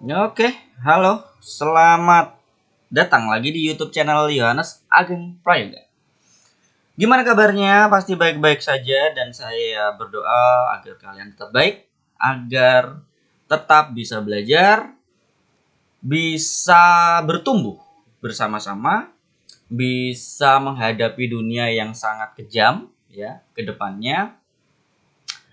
Oke, halo, selamat datang lagi di YouTube channel Yohanes Ageng Prayoga. Gimana kabarnya? Pasti baik-baik saja dan saya berdoa agar kalian tetap baik, agar tetap bisa belajar, bisa bertumbuh bersama-sama, bisa menghadapi dunia yang sangat kejam ya ke depannya.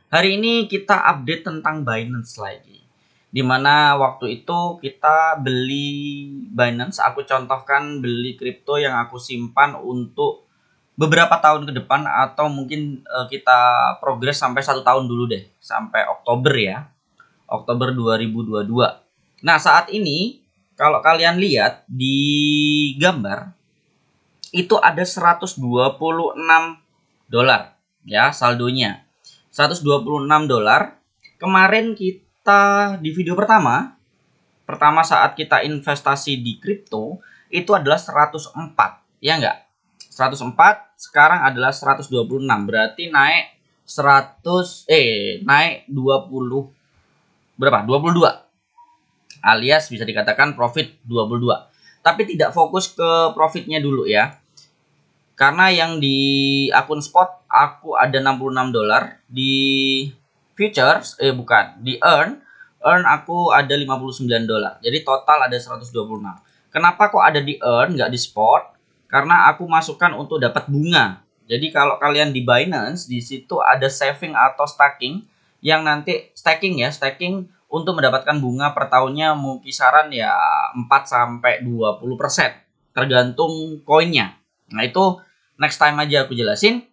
Hari ini kita update tentang Binance lagi. Dimana waktu itu kita beli Binance, aku contohkan beli kripto yang aku simpan untuk beberapa tahun ke depan atau mungkin kita progres sampai 1 tahun dulu deh, sampai Oktober ya, Oktober 2022. Nah saat ini kalau kalian lihat di gambar itu ada 126 dolar ya saldonya. 126 dolar. Kemarin kita di video pertama saat kita investasi di kripto itu adalah 104, ya enggak? 104 sekarang adalah 126, berarti naik 20 berapa? 22. Alias bisa dikatakan profit 22. Tapi tidak fokus ke profitnya dulu ya. Karena yang di akun spot aku ada 66 dolar, di futures bukan, di earn aku ada 59 dolar. Jadi total ada 126. Kenapa kok ada di earn nggak di spot? Karena aku masukkan untuk dapat bunga. Jadi kalau kalian di Binance di situ ada saving atau staking yang nanti staking untuk mendapatkan bunga per tahunnya mau kisaran ya 4 sampai 20% tergantung koinnya. Nah, itu next time aja aku jelasin.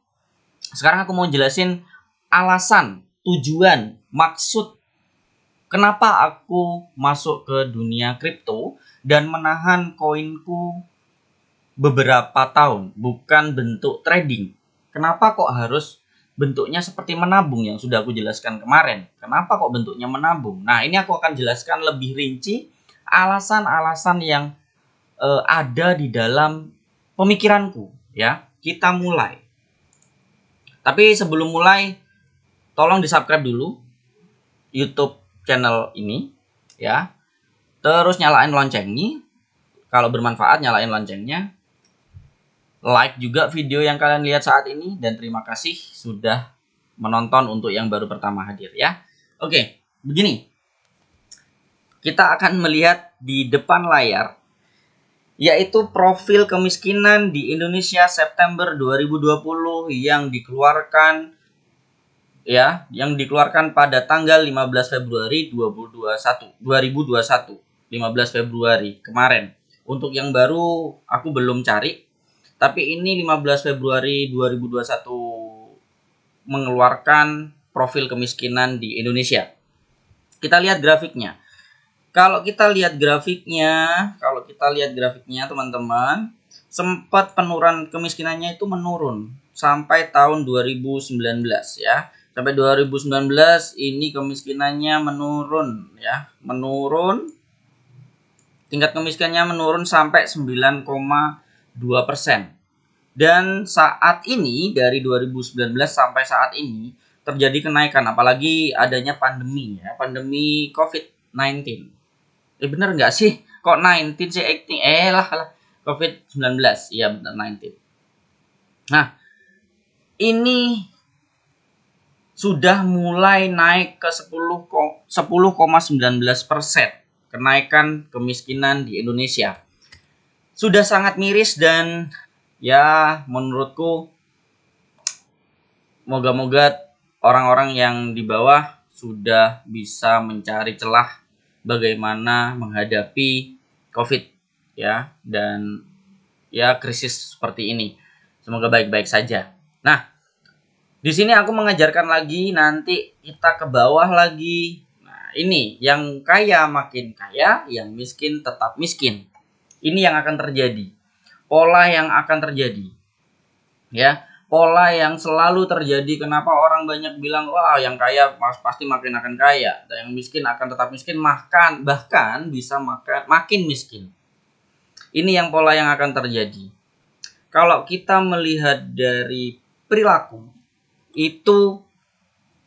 Sekarang aku mau jelasin alasan, tujuan, maksud kenapa aku masuk ke dunia kripto dan menahan koinku beberapa tahun, bukan bentuk trading. Kenapa kok harus bentuknya seperti menabung yang sudah aku jelaskan kemarin? Kenapa kok bentuknya menabung? Nah, ini aku akan jelaskan lebih rinci alasan-alasan yang ada di dalam pemikiranku ya. Kita mulai. Tapi sebelum mulai, tolong di-subscribe dulu YouTube channel ini ya. Terus nyalain loncengnya. Kalau bermanfaat nyalain loncengnya. Like juga video yang kalian lihat saat ini dan terima kasih sudah menonton untuk yang baru pertama hadir ya. Oke, begini. Kita akan melihat di depan layar yaitu profil kemiskinan di Indonesia September 2020 yang dikeluarkan pada tanggal 15 Februari 2021. 15 Februari kemarin. Untuk yang baru aku belum cari, tapi ini 15 Februari 2021 mengeluarkan profil kemiskinan di Indonesia. Kita lihat grafiknya. Kalau kita lihat grafiknya teman-teman, sempat penurunan kemiskinannya itu menurun sampai tahun 2019 ya. Sampai 2019 ini kemiskinannya menurun ya, tingkat kemiskinannya menurun sampai 9,2%. Dan saat ini dari 2019 sampai saat ini terjadi kenaikan, apalagi adanya pandemi ya, pandemi COVID-19. Bener nggak sih? Kok 19 sih 18? Lah COVID-19. Iya bener 19. Nah, ini sudah mulai naik ke 10,19% kenaikan kemiskinan di Indonesia. Sudah sangat miris dan ya menurutku moga-moga orang-orang yang di bawah sudah bisa mencari celah bagaimana menghadapi COVID ya dan ya krisis seperti ini. Semoga baik-baik saja. Nah, di sini aku mengajarkan lagi, nanti kita ke bawah lagi. Nah, ini yang kaya makin kaya, yang miskin tetap miskin. Ini yang akan terjadi. Pola yang akan terjadi. Ya, pola yang selalu terjadi. Kenapa orang banyak bilang wah yang kaya pasti makin akan kaya, dan yang miskin akan tetap miskin, bahkan bisa makin miskin. Ini yang pola yang akan terjadi. Kalau kita melihat dari perilaku itu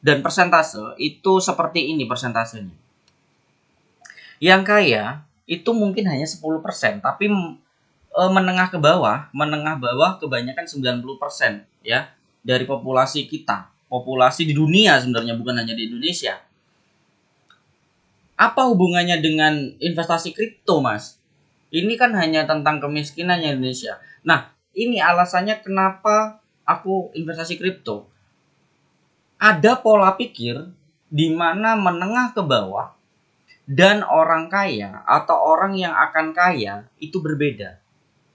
dan persentase itu seperti ini persentasenya. Yang kaya itu mungkin hanya 10%, tapi menengah bawah kebanyakan 90% ya dari populasi kita. Populasi di dunia sebenarnya, bukan hanya di Indonesia. Apa hubungannya dengan investasi kripto, Mas? Ini kan hanya tentang kemiskinannya Indonesia. Nah, ini alasannya kenapa aku investasi kripto. Ada pola pikir di mana menengah ke bawah dan orang kaya atau orang yang akan kaya itu berbeda.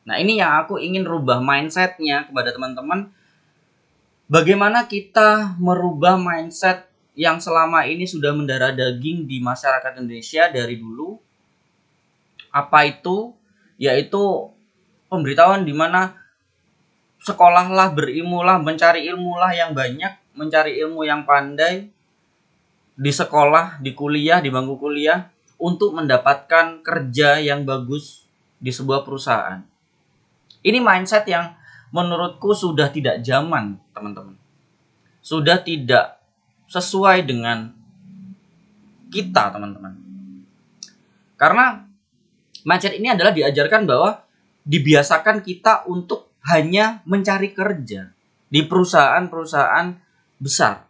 Nah, ini yang aku ingin rubah mindsetnya kepada teman-teman. Bagaimana kita merubah mindset yang selama ini sudah mendarah daging di masyarakat Indonesia dari dulu. Apa itu? Yaitu pemberitahuan di mana sekolahlah, berilmulah, mencari ilmulah yang banyak, mencari ilmu yang pandai di sekolah, di kuliah, di bangku kuliah untuk mendapatkan kerja yang bagus di sebuah perusahaan. Ini mindset yang menurutku sudah tidak zaman, teman-teman. Sudah tidak sesuai dengan kita, teman-teman. Karena mindset ini adalah diajarkan bahwa dibiasakan kita untuk hanya mencari kerja di perusahaan-perusahaan besar.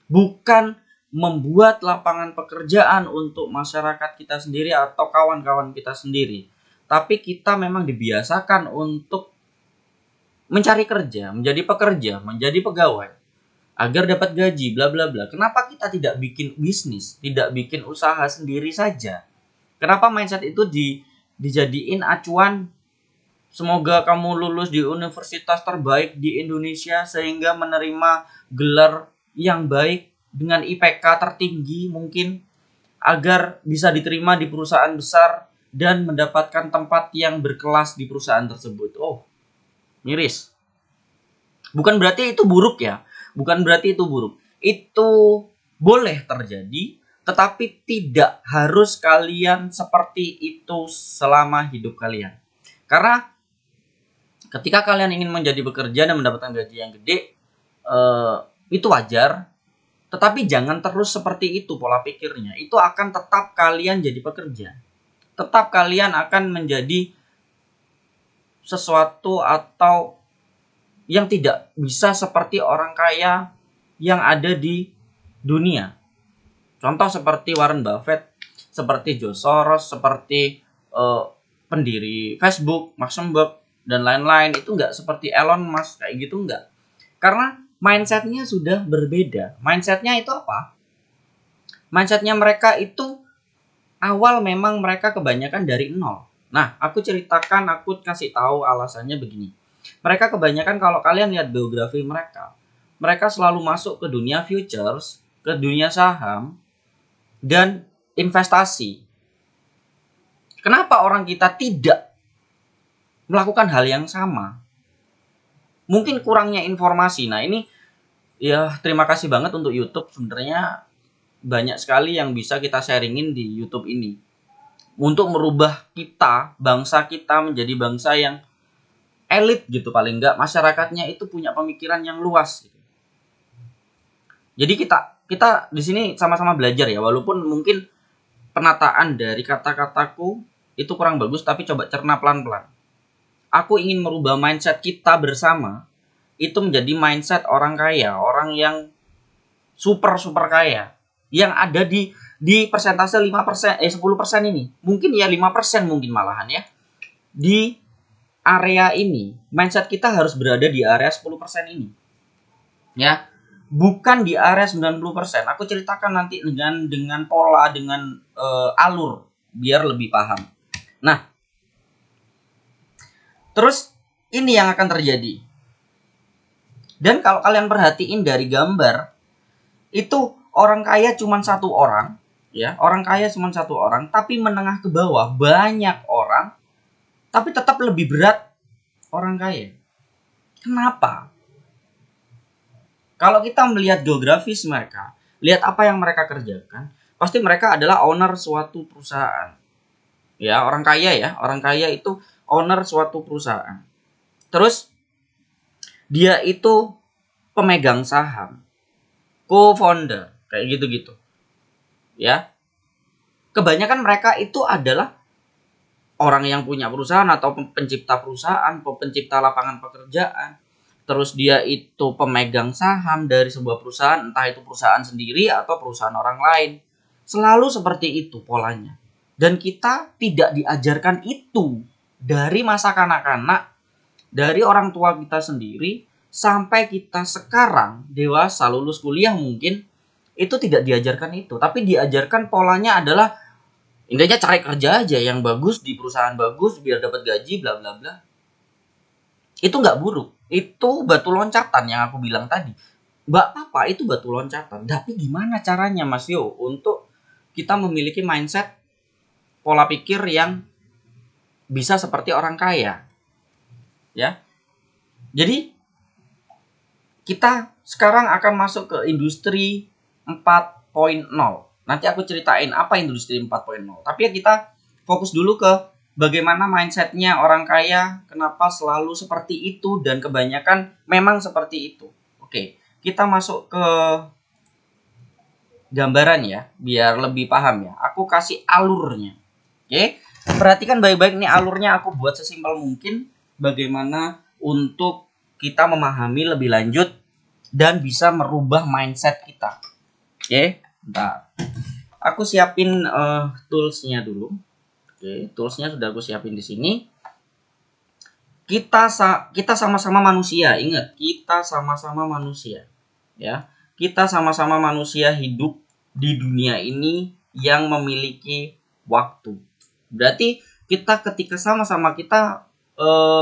Bukan membuat lapangan pekerjaan untuk masyarakat kita sendiri atau kawan-kawan kita sendiri. Tapi kita memang dibiasakan untuk mencari kerja, menjadi pekerja, menjadi pegawai agar dapat gaji, bla bla bla. Kenapa kita tidak bikin bisnis, tidak bikin usaha sendiri saja? Kenapa mindset itu dijadiin acuan? Semoga kamu lulus di universitas terbaik di Indonesia sehingga menerima gelar yang baik dengan IPK tertinggi mungkin agar bisa diterima di perusahaan besar dan mendapatkan tempat yang berkelas di perusahaan tersebut. Oh, miris. Bukan berarti itu buruk ya. Bukan berarti itu buruk. Itu boleh terjadi, tetapi tidak harus kalian seperti itu selama hidup kalian. Karena ketika kalian ingin menjadi bekerja dan mendapatkan gaji yang gede, itu wajar. Tetapi jangan terus seperti itu pola pikirnya. Itu akan tetap kalian jadi pekerja. Tetap kalian akan menjadi sesuatu atau yang tidak bisa seperti orang kaya yang ada di dunia. Contoh seperti Warren Buffett, seperti George Soros, seperti pendiri Facebook, Mark Zuckerberg, dan lain-lain. Itu nggak seperti Elon Musk, kayak gitu nggak. Karena mindsetnya sudah berbeda. Mindsetnya itu apa? Mindsetnya mereka itu awal memang mereka kebanyakan dari nol. Nah, aku kasih tahu alasannya begini. Mereka kebanyakan kalau kalian lihat biografi mereka selalu masuk ke dunia futures, ke dunia saham, dan investasi. Kenapa orang kita tidak melakukan hal yang sama? Mungkin kurangnya informasi. Nah, ini ya terima kasih banget untuk YouTube. Sebenarnya banyak sekali yang bisa kita sharingin di YouTube ini. Untuk merubah kita, bangsa kita menjadi bangsa yang elit gitu, paling enggak masyarakatnya itu punya pemikiran yang luas gitu. Jadi kita di sini sama-sama belajar ya, walaupun mungkin penataan dari kata-kataku itu kurang bagus, tapi coba cerna pelan-pelan. Aku ingin merubah mindset kita bersama itu menjadi mindset orang kaya, orang yang super kaya, yang ada di persentase 5%, 10% ini. Mungkin ya 5% mungkin malahan ya. Di area ini, mindset kita harus berada di area 10% ini. Ya, bukan di area 90%. Aku ceritakan nanti dengan pola, dengan alur biar lebih paham. Nah, terus ini yang akan terjadi. Dan kalau kalian perhatiin dari gambar, itu orang kaya cuma satu orang, ya. Orang kaya cuma satu orang, tapi menengah ke bawah banyak orang, tapi tetap lebih berat orang kaya. Kenapa? Kalau kita melihat geografis mereka, lihat apa yang mereka kerjakan, pasti mereka adalah owner suatu perusahaan. Ya, orang kaya itu owner suatu perusahaan. Terus dia itu pemegang saham, co-founder, kayak gitu-gitu. Ya. kebanyakan mereka itu adalah orang yang punya perusahaan atau pencipta perusahaan, pencipta lapangan pekerjaan. Terus dia itu pemegang saham dari sebuah perusahaan, entah itu perusahaan sendiri atau perusahaan orang lain. Selalu seperti itu polanya. Dan kita tidak diajarkan itu dari masa kanak-kanak, dari orang tua kita sendiri, sampai kita sekarang dewasa lulus kuliah mungkin, itu tidak diajarkan itu. Tapi diajarkan polanya adalah intinya cari kerja aja yang bagus di perusahaan bagus biar dapat gaji bla bla bla. Itu nggak buruk, itu batu loncatan yang aku bilang tadi. Mbak apa itu batu loncatan. Tapi gimana caranya Mas Yo untuk kita memiliki mindset pola pikir yang bisa seperti orang kaya, ya. Jadi kita sekarang akan masuk ke industri 4.0. Nanti aku ceritain apa industri 4.0. Tapi ya kita fokus dulu ke bagaimana mindsetnya orang kaya, kenapa selalu seperti itu, dan kebanyakan memang seperti itu. Oke, kita masuk ke gambaran ya, biar lebih paham ya. Aku kasih alurnya. Oke, perhatikan baik-baik nih alurnya, aku buat sesimpel mungkin bagaimana untuk kita memahami lebih lanjut dan bisa merubah mindset kita. Oke, bentar. Aku siapin toolsnya dulu. Oke, toolsnya sudah aku siapin di sini. Kita sama-sama manusia, ingat, kita sama-sama manusia, ya. Kita sama-sama manusia hidup di dunia ini yang memiliki waktu. Berarti kita ketika sama-sama kita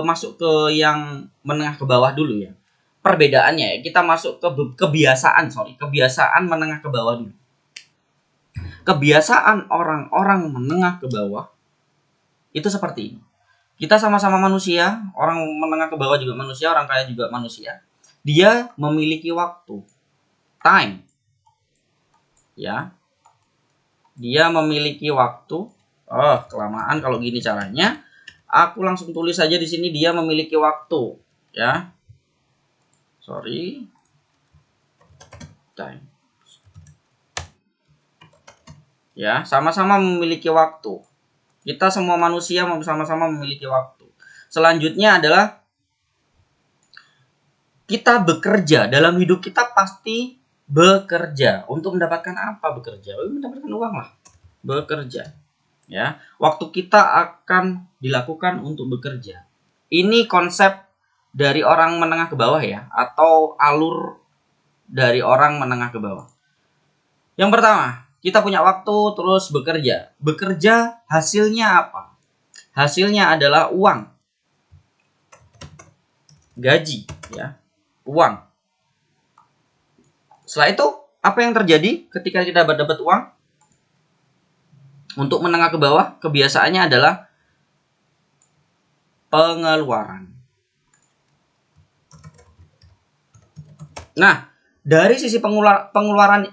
masuk ke yang menengah ke bawah dulu ya. Perbedaannya ya, kita masuk ke kebiasaan menengah ke bawah dulu. Kebiasaan orang-orang menengah ke bawah itu seperti ini. Kita sama-sama manusia, orang menengah ke bawah juga manusia, orang kaya juga manusia. Dia memiliki waktu, time. Ya. Dia memiliki waktu. Oh, kelamaan kalau gini caranya. Aku langsung tulis saja di sini dia memiliki waktu, ya. Sorry. Time. Ya, sama-sama memiliki waktu. Kita semua manusia sama-sama memiliki waktu. Selanjutnya adalah kita bekerja. Dalam hidup kita pasti bekerja. Untuk mendapatkan apa bekerja? Mendapatkan uang lah. Bekerja. Ya, waktu kita akan dilakukan untuk bekerja. Ini konsep dari orang menengah ke bawah ya, atau alur dari orang menengah ke bawah. Yang pertama, kita punya waktu terus bekerja. Bekerja hasilnya apa? Hasilnya adalah uang. Gaji, ya. Uang. Setelah itu, apa yang terjadi ketika kita dapat uang? Untuk menengah ke bawah, kebiasaannya adalah pengeluaran. Nah, dari sisi pengeluaran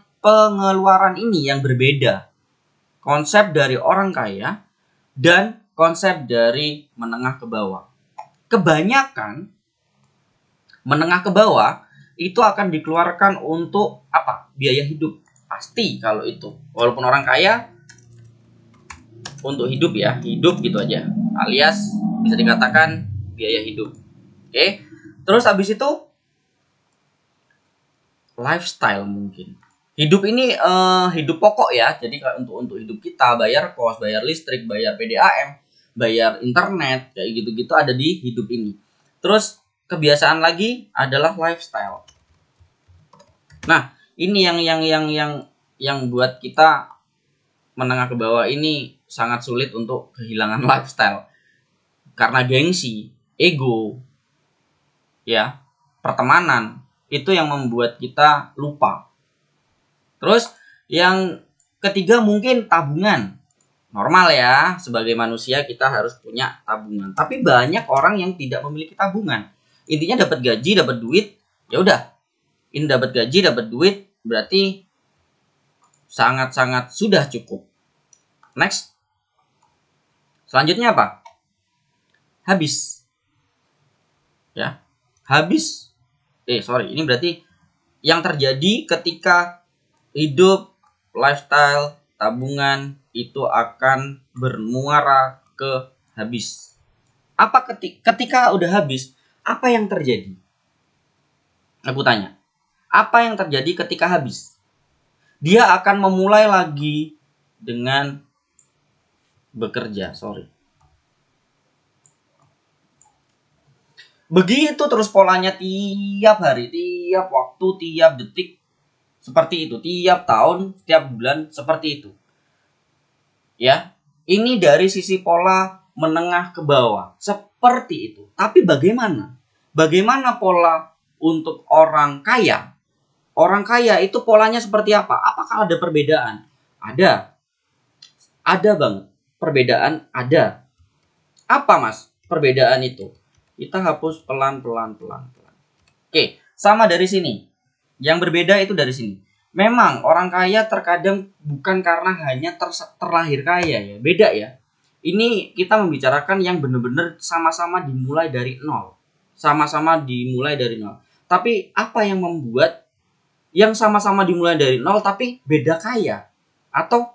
ini yang berbeda. Konsep dari orang kaya dan konsep dari menengah ke bawah. Kebanyakan menengah ke bawah itu akan dikeluarkan untuk apa? Biaya hidup. Pasti kalau itu. Walaupun orang kaya untuk hidup ya, hidup gitu aja. Alias bisa dikatakan biaya hidup. Oke. Terus habis itu lifestyle mungkin. Hidup ini hidup pokok ya. Jadi untuk hidup kita bayar kos, bayar listrik, bayar PDAM, bayar internet, kayak gitu-gitu ada di hidup ini. Terus kebiasaan lagi adalah lifestyle. Nah, ini yang buat kita menengah ke bawah ini sangat sulit untuk kehilangan lifestyle. Karena gengsi, ego, ya, pertemanan itu yang membuat kita lupa. Terus yang ketiga mungkin tabungan. Normal ya, sebagai manusia kita harus punya tabungan. Tapi banyak orang yang tidak memiliki tabungan. Intinya dapat gaji, dapat duit, ya udah. Ini dapat gaji, dapat duit, berarti sangat-sangat sudah cukup. Next. Selanjutnya apa? Habis. Ya. Habis. Ini berarti yang terjadi ketika hidup, lifestyle, tabungan itu akan bermuara ke habis. Apa ketika udah habis, apa yang terjadi? Aku tanya, apa yang terjadi ketika habis? Dia akan memulai lagi dengan bekerja, Begitu terus polanya tiap hari, tiap waktu, tiap detik seperti itu, tiap tahun, tiap bulan seperti itu. Ya, ini dari sisi pola menengah ke bawah, seperti itu. Tapi bagaimana? Bagaimana pola untuk orang kaya? Orang kaya itu polanya seperti apa? Apakah ada perbedaan? Ada. Ada banget. Perbedaan ada. Apa mas perbedaan itu? Kita hapus pelan-pelan. Oke, sama dari sini. Yang berbeda itu dari sini. Memang orang kaya terkadang bukan karena hanya terlahir kaya ya. Beda ya. Ini kita membicarakan yang benar-benar sama-sama dimulai dari nol. Sama-sama dimulai dari nol. Tapi apa yang membuat yang sama-sama dimulai dari nol tapi beda kaya? Atau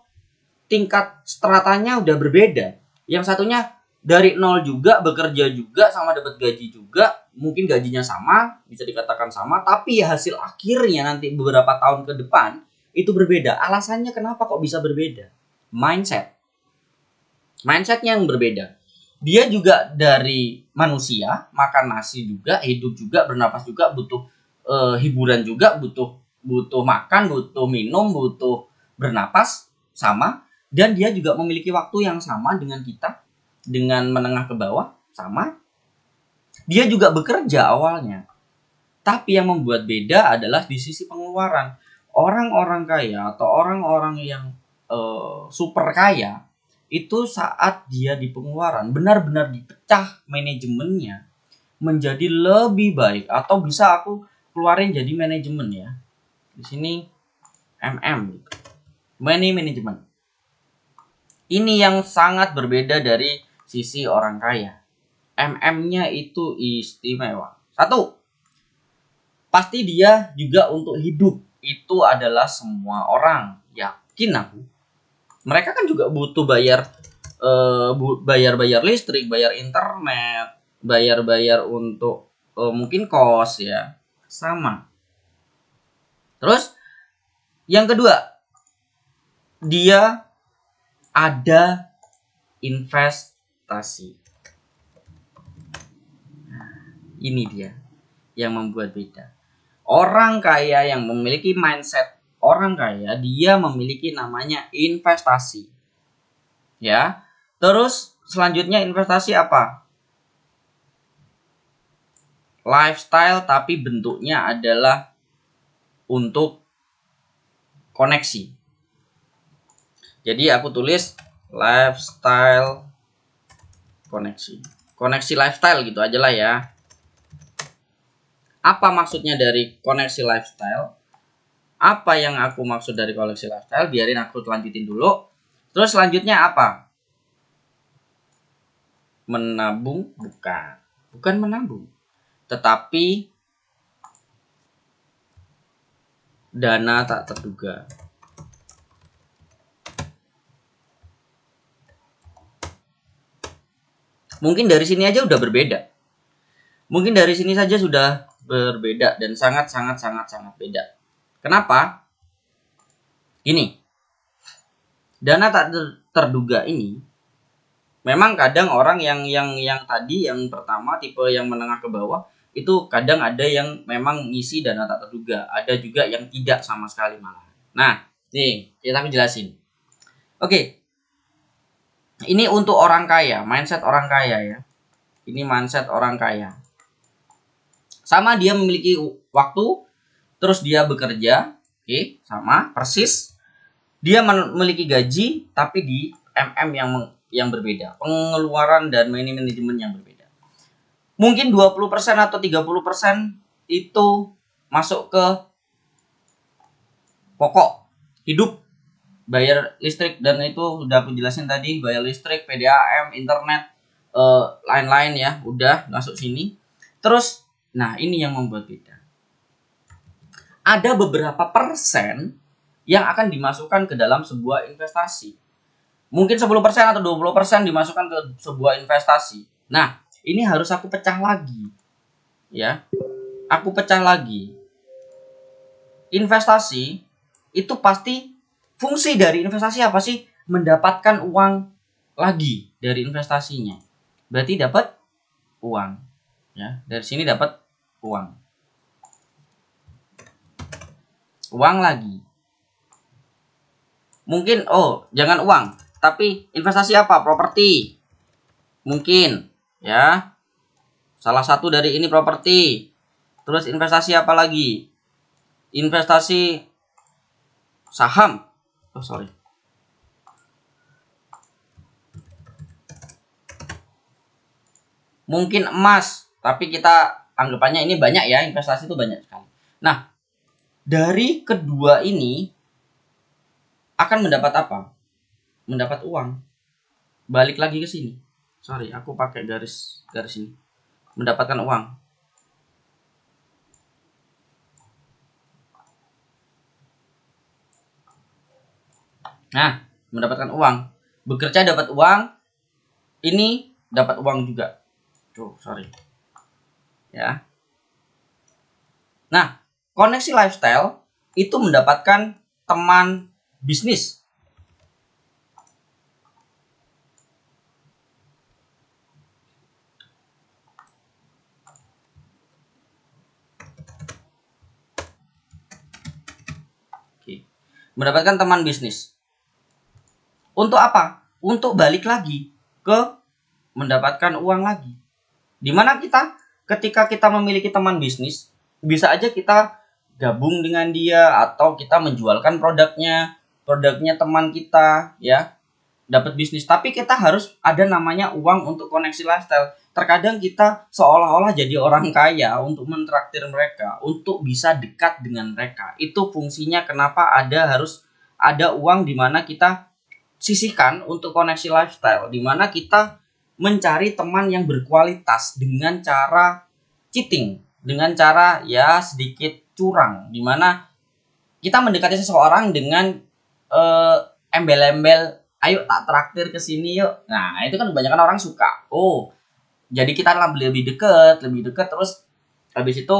tingkat stratanya udah berbeda. Yang satunya dari nol juga, bekerja juga, sama dapat gaji juga, mungkin gajinya sama, bisa dikatakan sama, tapi ya hasil akhirnya nanti beberapa tahun ke depan itu berbeda. Alasannya kenapa kok bisa berbeda? Mindsetnya yang berbeda. Dia juga dari manusia, makan nasi juga, hidup juga, bernapas juga, butuh hiburan juga, butuh makan, butuh minum, butuh bernapas, sama. Dan dia juga memiliki waktu yang sama dengan kita, dengan menengah ke bawah, sama. Dia juga bekerja awalnya. Tapi yang membuat beda adalah di sisi pengeluaran. Orang-orang kaya atau orang-orang yang super kaya, itu saat dia di pengeluaran benar-benar dipecah manajemennya menjadi lebih baik. Atau bisa aku keluarin jadi manajemen ya. Di sini money management. Ini yang sangat berbeda dari sisi orang kaya. MM-nya itu istimewa. Satu, pasti dia juga untuk hidup. Itu adalah semua orang. Yakin aku. Mereka kan juga butuh bayar listrik, bayar internet, bayar untuk mungkin kos ya. Sama. Terus yang kedua, dia ada investasi. Ini dia yang membuat beda. Orang kaya yang memiliki mindset orang kaya, dia memiliki namanya investasi. Ya. Terus selanjutnya investasi apa? Lifestyle tapi bentuknya adalah untuk koneksi. Jadi aku tulis lifestyle koneksi. Koneksi lifestyle gitu aja lah ya. Apa maksudnya dari koneksi lifestyle? Apa yang aku maksud dari koneksi lifestyle? Biarin aku lanjutin dulu. Terus selanjutnya apa? Menabung? Bukan menabung. Tetapi dana tak terduga. Mungkin dari sini aja udah berbeda. Mungkin dari sini saja sudah berbeda dan sangat beda. Kenapa? Gini. Dana tak terduga ini memang kadang orang yang tadi yang pertama tipe yang menengah ke bawah itu kadang ada yang memang ngisi dana tak terduga, ada juga yang tidak sama sekali malah. Nah, nih kita jelasin. Oke. Ini untuk orang kaya, mindset orang kaya ya. Ini mindset orang kaya. Sama dia memiliki waktu, terus dia bekerja, oke, sama persis. Dia memiliki gaji, tapi di yang berbeda, pengeluaran dan manajemen yang berbeda. Mungkin 20% atau 30% itu masuk ke pokok hidup, bayar listrik, dan itu udah aku jelasin tadi, bayar listrik, PDAM, internet, lain-lain ya, udah masuk sini. Terus, nah ini yang membuat beda. Ada beberapa persen yang akan dimasukkan ke dalam sebuah investasi. Mungkin 10% atau 20% dimasukkan ke sebuah investasi. Nah, ini harus aku pecah lagi. Ya. Aku pecah lagi. Investasi itu pasti fungsi dari investasi apa sih? Mendapatkan uang lagi dari investasinya. Berarti dapat uang. Ya, dari sini dapat uang. Uang lagi. Mungkin jangan uang, tapi investasi apa? Properti. Mungkin, ya. Salah satu dari ini properti. Terus investasi apa lagi? Investasi saham. Sorry. Mungkin emas, tapi kita anggapannya ini banyak ya, investasi itu banyak sekali. Nah, dari kedua ini akan mendapat apa? Mendapat uang. Balik lagi ke sini. Sorry, aku pakai garis ini. Mendapatkan uang. Nah, mendapatkan uang. Bekerja dapat uang. Ini dapat uang juga. Sorry. Ya. Nah, koneksi lifestyle itu mendapatkan teman bisnis. Oke. Mendapatkan teman bisnis. Untuk apa? Untuk balik lagi ke mendapatkan uang lagi. Dimana kita ketika kita memiliki teman bisnis, bisa aja kita gabung dengan dia atau kita menjualkan produknya teman kita, ya, dapat bisnis. Tapi kita harus ada namanya uang untuk koneksi lifestyle. Terkadang kita seolah-olah jadi orang kaya untuk mentraktir mereka, untuk bisa dekat dengan mereka. Itu fungsinya kenapa harus ada uang di mana kita sisihkan untuk koneksi lifestyle, di mana kita mencari teman yang berkualitas dengan cara cheating, dengan cara ya sedikit curang, di mana kita mendekati seseorang dengan embel-embel, ayo tak traktir ke sini yuk. Nah, itu kan kebanyakan orang suka. Jadi kita lebih dekat terus habis itu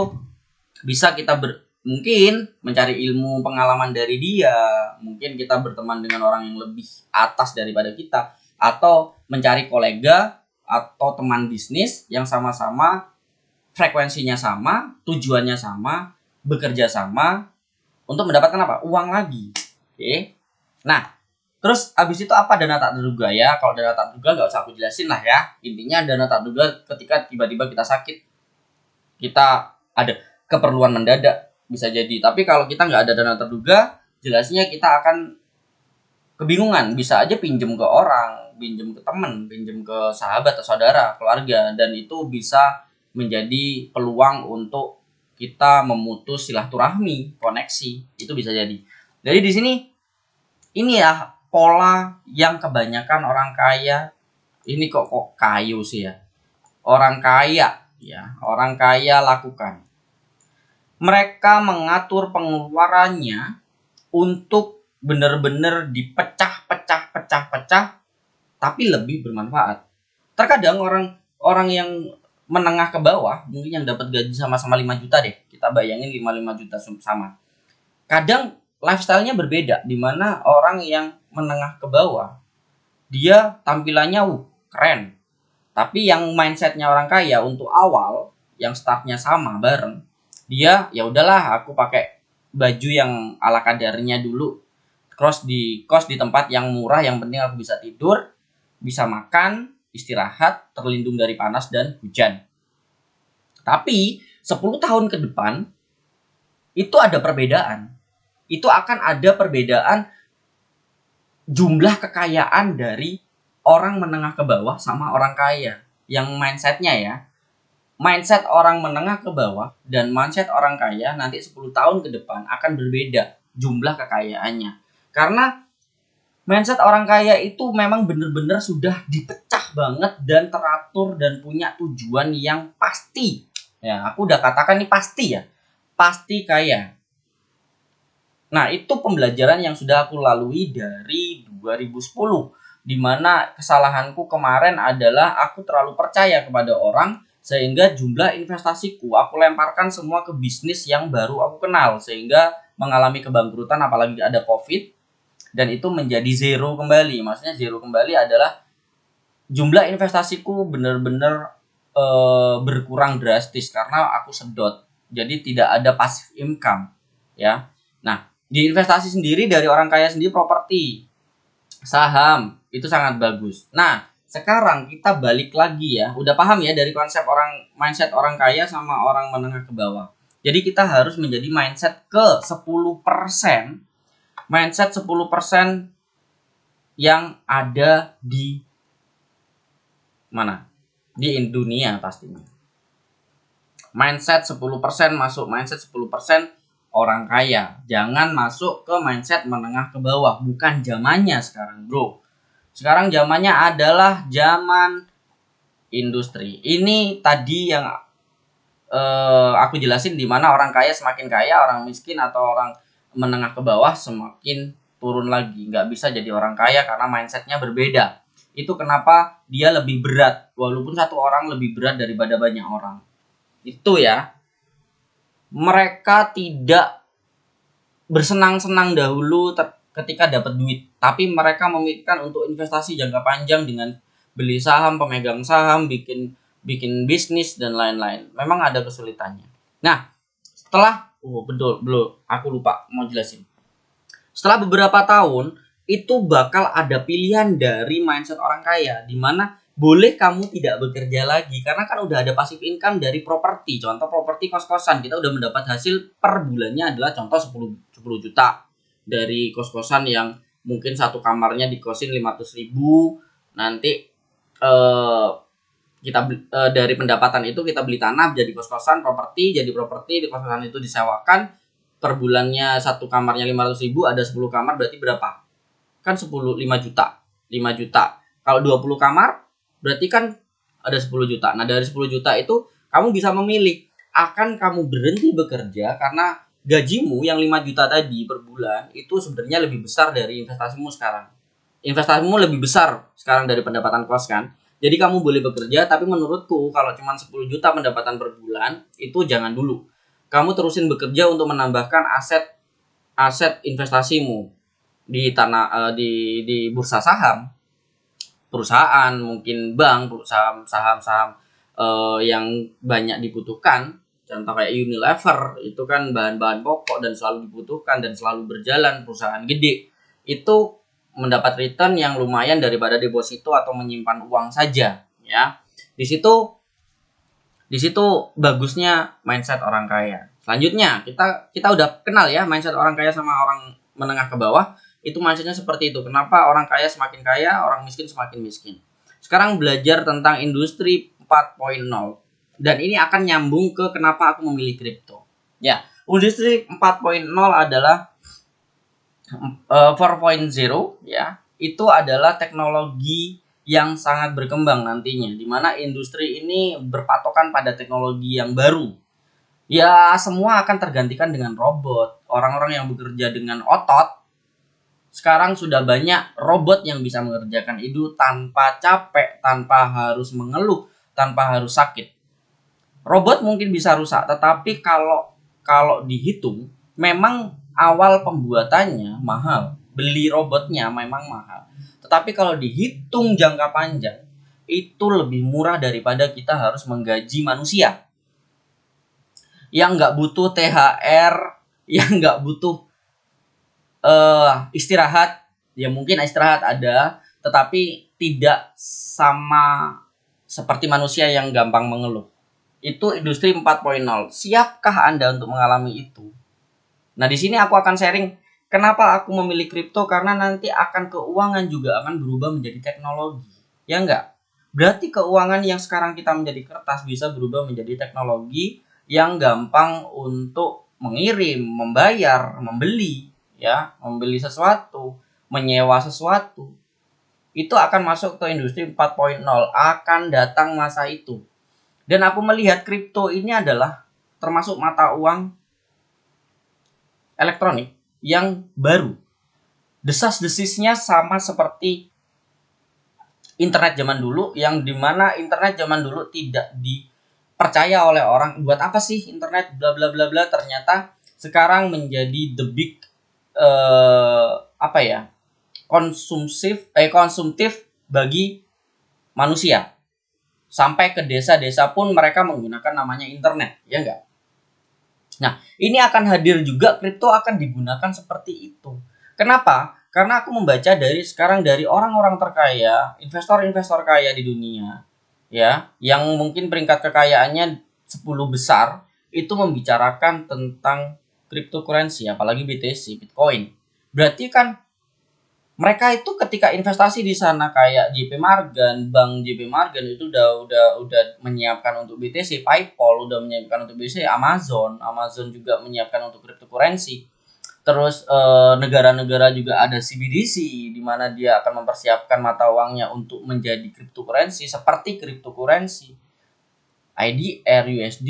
bisa kita mungkin mencari ilmu pengalaman dari dia, mungkin kita berteman dengan orang yang lebih atas daripada kita, atau mencari kolega atau teman bisnis yang sama-sama frekuensinya sama, tujuannya sama, bekerja sama untuk mendapatkan apa? Uang lagi. Oke. Nah, terus habis itu apa dana tak terduga ya? Kalau dana tak terduga nggak usah aku jelasin lah ya. Intinya dana tak terduga ketika tiba-tiba kita sakit, kita ada keperluan mendadak, bisa jadi. Tapi kalau kita nggak ada dana terduga, jelasnya kita akan kebingungan. Bisa aja pinjem ke orang, pinjem ke teman, pinjem ke sahabat atau saudara, keluarga, dan itu bisa menjadi peluang untuk kita memutus silaturahmi, koneksi. Itu bisa jadi. Jadi di sini ini ya pola yang kebanyakan orang kaya, ini kok kayu sih ya. Orang kaya lakukan. Mereka mengatur pengeluarannya untuk benar-benar dipecah-pecah, tapi lebih bermanfaat. Terkadang orang yang menengah ke bawah, mungkin yang dapat gaji sama-sama 5 juta deh. Kita bayangin 5 juta sama. Kadang lifestyle-nya berbeda, di mana orang yang menengah ke bawah, dia tampilannya keren. Tapi yang mindsetnya orang kaya untuk awal, yang startnya sama bareng, dia ya udahlah aku pakai baju yang ala kadarnya dulu, kos di tempat yang murah, yang penting aku bisa tidur, bisa makan, istirahat, terlindung dari panas dan hujan. Tapi 10 tahun ke depan itu ada perbedaan. Itu akan ada perbedaan jumlah kekayaan dari orang menengah ke bawah sama orang kaya. Yang mindsetnya ya, mindset orang menengah ke bawah dan mindset orang kaya nanti 10 tahun ke depan akan berbeda jumlah kekayaannya. Karena mindset orang kaya itu memang benar-benar sudah dipecah banget dan teratur dan punya tujuan yang pasti. Ya, aku udah katakan ini pasti ya. Pasti kaya. Nah, itu pembelajaran yang sudah aku lalui dari 2010, di mana kesalahanku kemarin adalah aku terlalu percaya kepada orang sehingga jumlah investasiku aku lemparkan semua ke bisnis yang baru aku kenal sehingga mengalami kebangkrutan apalagi ada Covid dan itu menjadi zero kembali. Maksudnya zero kembali adalah jumlah investasiku benar-benar berkurang drastis karena aku sedot. Jadi tidak ada passive income, ya. Nah, di investasi sendiri dari orang kaya sendiri properti, saham itu sangat bagus. Nah, sekarang kita balik lagi ya. Udah paham ya dari konsep orang mindset orang kaya sama orang menengah ke bawah. Jadi kita harus menjadi mindset ke 10%, mindset 10% yang ada di mana? Di dunia pastinya. Mindset 10% masuk mindset 10% orang kaya. Jangan masuk ke mindset menengah ke bawah. Bukan zamannya sekarang, bro. Sekarang zamannya adalah zaman industri. Ini tadi yang aku jelasin di mana orang kaya semakin kaya, orang miskin atau orang menengah ke bawah semakin turun lagi. Nggak bisa jadi orang kaya karena mindsetnya berbeda. Itu kenapa dia lebih berat. Walaupun satu orang lebih berat daripada banyak orang. Itu ya. Mereka tidak bersenang-senang dahulu ketika dapat duit, tapi mereka memikirkan untuk investasi jangka panjang dengan beli saham, pemegang saham, bikin bikin bisnis dan lain-lain. Memang ada kesulitannya. Nah, setelah betul, belum aku lupa mau jelasin. Setelah beberapa tahun itu bakal ada pilihan dari mindset orang kaya di mana boleh kamu tidak bekerja lagi karena kan udah ada passive income dari properti. Contoh properti kos-kosan, kita udah mendapat hasil per bulannya adalah contoh 10 juta dari kos-kosan yang mungkin satu kamarnya dikosin 500.000. Nanti eh, kita dari pendapatan itu kita beli tanah jadi kos-kosan, jadi properti di kos-kosan itu disewakan per bulannya satu kamarnya 500.000, ada 10 kamar berarti berapa? Kan 5 juta. 5 juta. Kalau 20 kamar berarti kan ada 10 juta. Nah, dari 10 juta itu kamu bisa memilih akan kamu berhenti bekerja karena gajimu yang 5 juta tadi per bulan itu sebenarnya lebih besar dari investasimu sekarang. Investasimu lebih besar sekarang dari pendapatan kos kan. Jadi kamu boleh bekerja, tapi menurutku kalau cuma 10 juta pendapatan per bulan itu jangan dulu. Kamu terusin bekerja untuk menambahkan aset investasimu di tanah di bursa saham, perusahaan, mungkin bank, perusahaan saham-saham yang banyak dibutuhkan. Contoh kayak Unilever itu kan bahan-bahan pokok dan selalu dibutuhkan dan selalu berjalan, perusahaan gede. Itu mendapat return yang lumayan daripada deposito atau menyimpan uang saja, ya. Di situ bagusnya mindset orang kaya. Selanjutnya, kita udah kenal ya mindset orang kaya sama orang menengah ke bawah. Itu mindsetnya seperti itu. Kenapa orang kaya semakin kaya, orang miskin semakin miskin. Sekarang belajar tentang industri 4.0. Dan ini akan nyambung ke kenapa aku memilih kripto. Ya, industri 4.0 adalah 4.0 ya. Itu adalah teknologi yang sangat berkembang nantinya, di mana industri ini berpatokan pada teknologi yang baru. Ya, semua akan tergantikan dengan robot. Orang-orang yang bekerja dengan otot, sekarang sudah banyak robot yang bisa mengerjakan itu tanpa capek, tanpa harus mengeluh, tanpa harus sakit. Robot mungkin bisa rusak, tetapi kalau dihitung, memang awal pembuatannya mahal. Beli robotnya memang mahal. Tetapi kalau dihitung jangka panjang, itu lebih murah daripada kita harus menggaji manusia yang nggak butuh THR, yang nggak butuh istirahat. Ya mungkin istirahat ada, tetapi tidak sama seperti manusia yang gampang mengeluh. Itu industri 4.0. Siapkah Anda untuk mengalami itu? Nah, di sini aku akan sharing kenapa aku memilih kripto, karena nanti akan keuangan juga akan berubah menjadi teknologi. Ya enggak? Berarti keuangan yang sekarang kita menjadi kertas bisa berubah menjadi teknologi yang gampang untuk mengirim, membayar, membeli, ya, membeli sesuatu, menyewa sesuatu. Itu akan masuk ke industri 4.0, akan datang masa itu. Dan aku melihat kripto ini adalah termasuk mata uang elektronik yang baru. Desas-desisnya sama seperti internet zaman dulu, yang dimana internet zaman dulu tidak dipercaya oleh orang. Buat apa sih internet, bla bla bla bla. Ternyata sekarang menjadi the big konsumtif bagi manusia. Sampai ke desa-desa pun mereka menggunakan namanya internet, ya enggak? Nah, ini akan hadir juga, kripto akan digunakan seperti itu. Kenapa? Karena aku membaca dari orang-orang terkaya, investor-investor kaya di dunia, ya, yang mungkin peringkat kekayaannya 10 besar, itu membicarakan tentang cryptocurrency, apalagi BTC, Bitcoin. Berarti kan mereka itu ketika investasi di sana kayak JP Morgan, Bank JP Morgan itu udah menyiapkan untuk BTC, PayPal udah menyiapkan untuk BTC, Amazon juga menyiapkan untuk cryptocurrency. Terus negara-negara juga ada CBDC di mana dia akan mempersiapkan mata uangnya untuk menjadi cryptocurrency seperti cryptocurrency. IDR, USD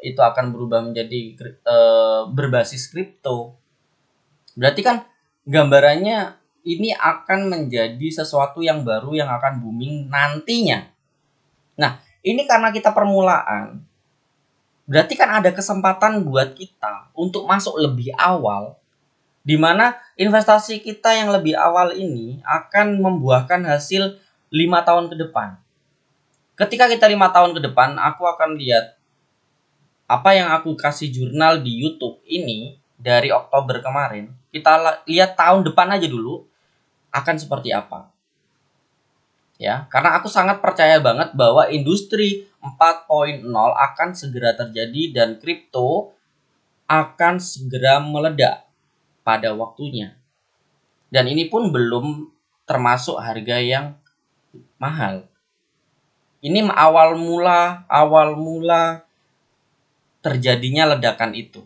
itu akan berubah menjadi berbasis kripto. Berarti kan gambarannya ini akan menjadi sesuatu yang baru yang akan booming nantinya. Nah, ini karena kita permulaan, berarti kan ada kesempatan buat kita untuk masuk lebih awal, di mana investasi kita yang lebih awal ini akan membuahkan hasil 5 tahun ke depan. Ketika kita 5 tahun ke depan, aku akan lihat apa yang aku kasih jurnal di YouTube ini dari Oktober kemarin. Kita lihat tahun depan aja dulu akan seperti apa. Ya, karena aku sangat percaya banget bahwa industri 4.0 akan segera terjadi dan kripto akan segera meledak pada waktunya. Dan ini pun belum termasuk harga yang mahal. Ini awal mula terjadinya ledakan itu.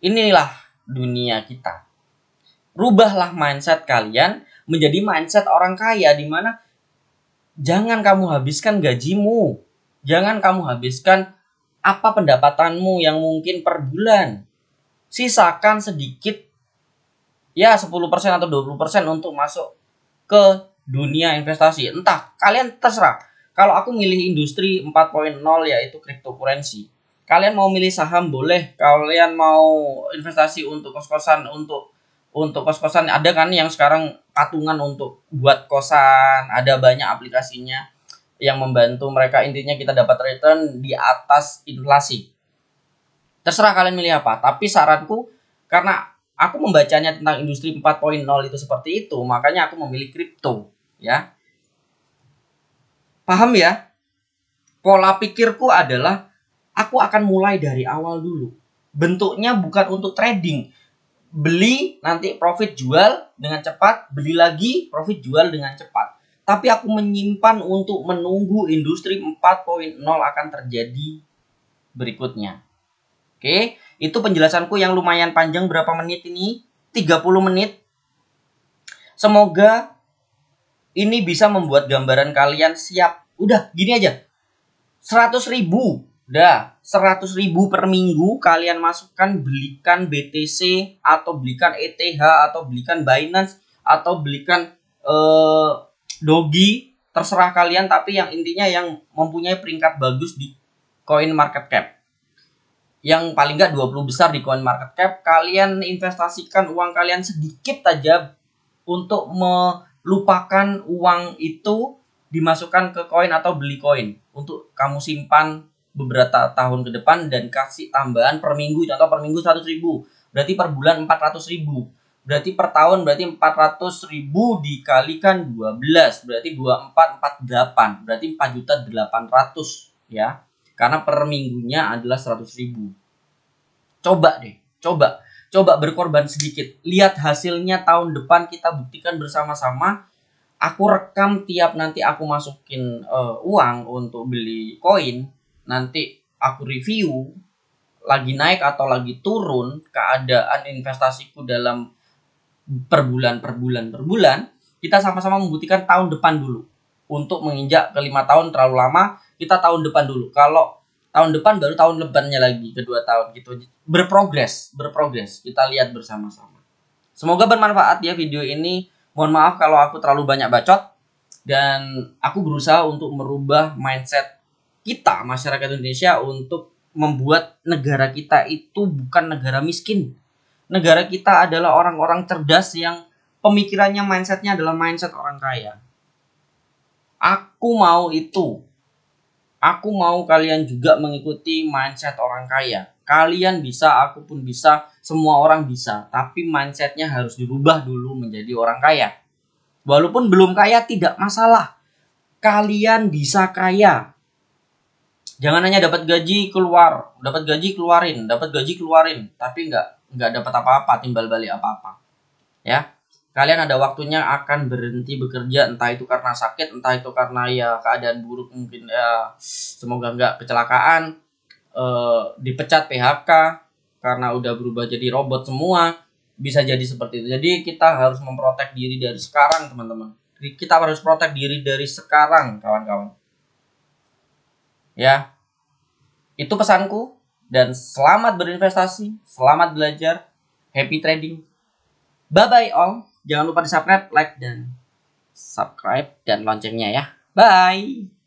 Inilah dunia kita. Rubahlah mindset kalian menjadi mindset orang kaya, di mana jangan kamu habiskan gajimu, jangan kamu habiskan apa pendapatanmu yang mungkin per bulan. Sisakan sedikit, ya 10% atau 20% untuk masuk ke dunia investasi. Entah, kalian terserah. Kalau aku milih industri 4.0 yaitu cryptocurrency. Kalian mau milih saham boleh, kalian mau investasi untuk kos-kosan, untuk kos-kosan ada kan yang sekarang patungan untuk buat kosan, ada banyak aplikasinya yang membantu mereka. Intinya kita dapat return di atas inflasi. Terserah kalian milih apa, tapi saranku karena aku membacanya tentang industri 4.0 itu seperti itu, makanya aku memilih kripto, ya. Paham ya? Pola pikirku adalah aku akan mulai dari awal dulu. Bentuknya bukan untuk trading. Beli, nanti profit jual dengan cepat, beli lagi, profit jual dengan cepat. Tapi aku menyimpan untuk menunggu industri 4.0 akan terjadi berikutnya. Oke, itu penjelasanku yang lumayan panjang, berapa menit ini? 30 menit. Semoga ini bisa membuat gambaran kalian siap. Udah, gini aja. 100.000. Udah, 100.000 per minggu kalian masukkan, belikan BTC atau belikan ETH atau belikan Binance atau belikan Dogi, terserah kalian, tapi yang intinya yang mempunyai peringkat bagus di coin market cap. Yang paling enggak 20 besar di coin market cap, kalian investasikan uang kalian sedikit aja untuk melupakan uang itu, dimasukkan ke koin atau beli koin untuk kamu simpan beberapa tahun ke depan dan kasih tambahan per minggu. Contoh per minggu 100.000, berarti per bulan 400.000, berarti per tahun berarti 400.000 dikalikan 12, berarti 2448, berarti 4.800.000 ya, karena per minggunya adalah 100.000. Coba deh, coba berkorban sedikit, lihat hasilnya tahun depan, kita buktikan bersama-sama. Aku rekam tiap nanti aku masukin uang untuk beli koin, nanti aku review lagi naik atau lagi turun keadaan investasiku dalam per bulan. Kita sama-sama membuktikan tahun depan dulu. Untuk menginjak ke 5 tahun terlalu lama, kita tahun depan dulu. Kalau tahun depan baru tahun depannya lagi, kedua tahun gitu. Berprogres. Kita lihat bersama-sama. Semoga bermanfaat ya video ini. Mohon maaf kalau aku terlalu banyak bacot. Dan aku berusaha untuk merubah mindset kita, masyarakat Indonesia, untuk membuat negara kita itu bukan negara miskin. Negara kita adalah orang-orang cerdas yang pemikirannya, mindsetnya adalah mindset orang kaya. Aku mau itu. Aku mau kalian juga mengikuti mindset orang kaya. Kalian bisa, aku pun bisa, semua orang bisa. Tapi mindsetnya harus dirubah dulu menjadi orang kaya. Walaupun belum kaya tidak masalah. Kalian bisa kaya. Jangan hanya dapat gaji keluar, dapat gaji keluarin, dapat gaji keluarin, tapi nggak dapat apa-apa, timbal balik apa-apa. Ya. Kalian ada waktunya akan berhenti bekerja, entah itu karena sakit, entah itu karena ya keadaan buruk, mungkin ya semoga nggak kecelakaan, dipecat PHK karena udah berubah jadi robot semua, bisa jadi seperti itu. Jadi kita harus memprotek diri dari sekarang, teman-teman. Kita harus protek diri dari sekarang, kawan-kawan. Ya, itu pesanku, dan selamat berinvestasi, selamat belajar, happy trading. Bye bye all. Jangan lupa di subscribe, like, dan subscribe dan loncengnya ya. Bye.